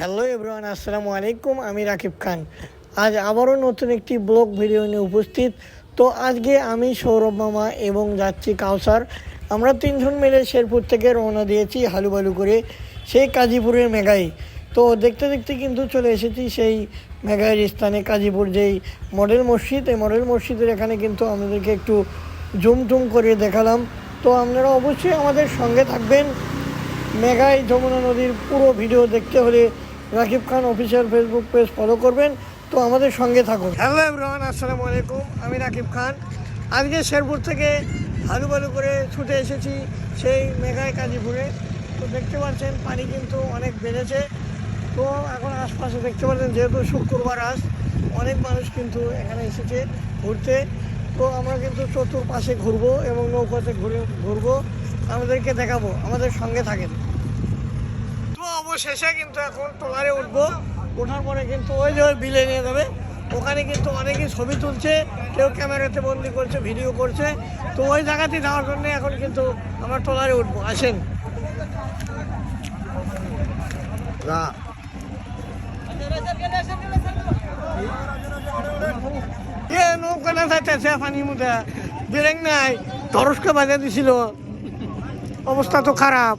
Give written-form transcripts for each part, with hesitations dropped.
Hello everyone, আসসালামু আলাইকুম। আমি রাকিব খান। আজ আবারও নতুন একটি ব্লগ ভিডিও নিয়ে উপস্থিত। তো আজকে আমি সৌরভ মামা এবং যাচ্ছি কাউসার। আমরা তিনজন মিলে শেরপুর থেকে রওনা দিয়েছি হালুবালু করে সেই কাজীপুরের মেঘায়। তো দেখতে দেখতে কিন্তু চলে এসেছি সেই মেঘাইয়ের স্থানে, কাজীপুর যেই মডেল মসজিদ, এই মডেল মসজিদের এখানে কিন্তু আমাদেরকে একটু জুম টুম করে দেখালাম। তো আপনারা অবশ্যই আমাদের সঙ্গে থাকবেন। মেঘায় যমুনা নদীর পুরো ভিডিও দেখতে হলে রাকিব খান অফিসিয়াল ফেসবুক পেজ ফলো করবেন। তো আমাদের সঙ্গে থাকুন। হ্যালো এভরিওয়ান, আসসালামু আলাইকুম। আমি রাকিব খান। আজকে শেরপুর থেকে হালুবালু করে ছুটে এসেছি সেই মেঘায় কাজীপুরে। তো দেখতে পাচ্ছেন পানি কিন্তু অনেক বেড়েছে। তো এখন আশপাশে দেখতে পাচ্ছেন, যেহেতু শুক্রবার আজ অনেক মানুষ কিন্তু এখানে এসেছে ঘুরতে। তো আমরা কিন্তু চতুর্পাশে ঘুরবো এবং নৌকাতে ঘুরবো, আমাদেরকে দেখাবো। আমাদের সঙ্গে থাকেন। তো অবশেষে কিন্তু এখন ট্রলারে উঠবো। ওঠার পরে কিন্তু ওই যে বিলে নিয়ে যাবে, ওখানে কিন্তু অনেকেই ছবি তুলছে, কেউ ক্যামেরাতে বন্দি করছে, ভিডিও করছে। তো ওই জায়গাতে যাওয়ার জন্য এখন কিন্তু আমরা ট্রলারে উঠবো। আসেন। নৌকা না যাইতেছে পানির মধ্যে, ব্রেক নাই, ধরসকে বাজা দিছিল, অবস্থা তো খারাপ।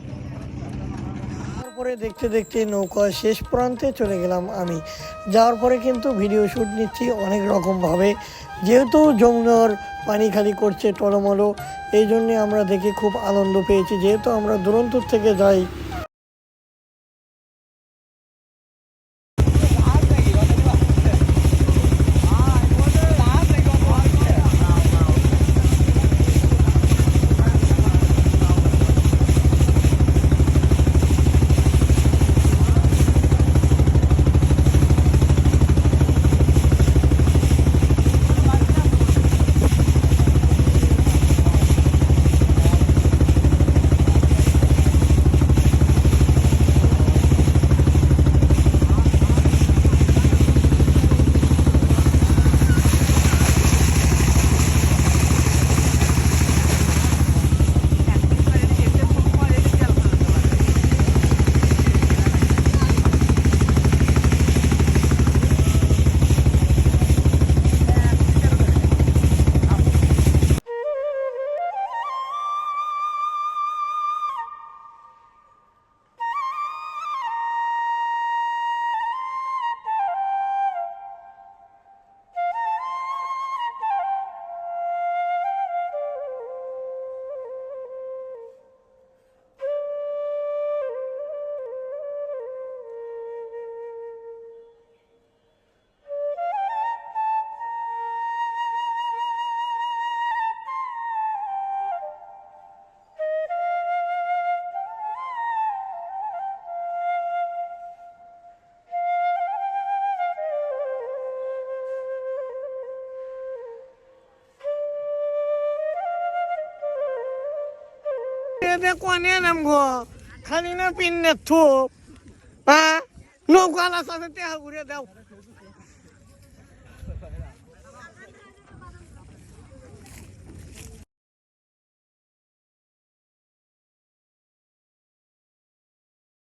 তারপরে দেখতে দেখতে নৌকা শেষ প্রান্তে চলে গেলাম আমি। যাওয়ার পরে কিন্তু ভিডিও শ্যুট নিচ্ছি অনেক রকমভাবে, যেহেতু যমুনার পানি খালি করছে টলমলো, এই জন্যে আমরা দেখে খুব আনন্দ পেয়েছি, যেহেতু আমরা দূরন্তর থেকে যাই। কোনে নামগো খালি না পিন্নে থুপ, নৌকা সাথে টেহা ঘুরে দাও।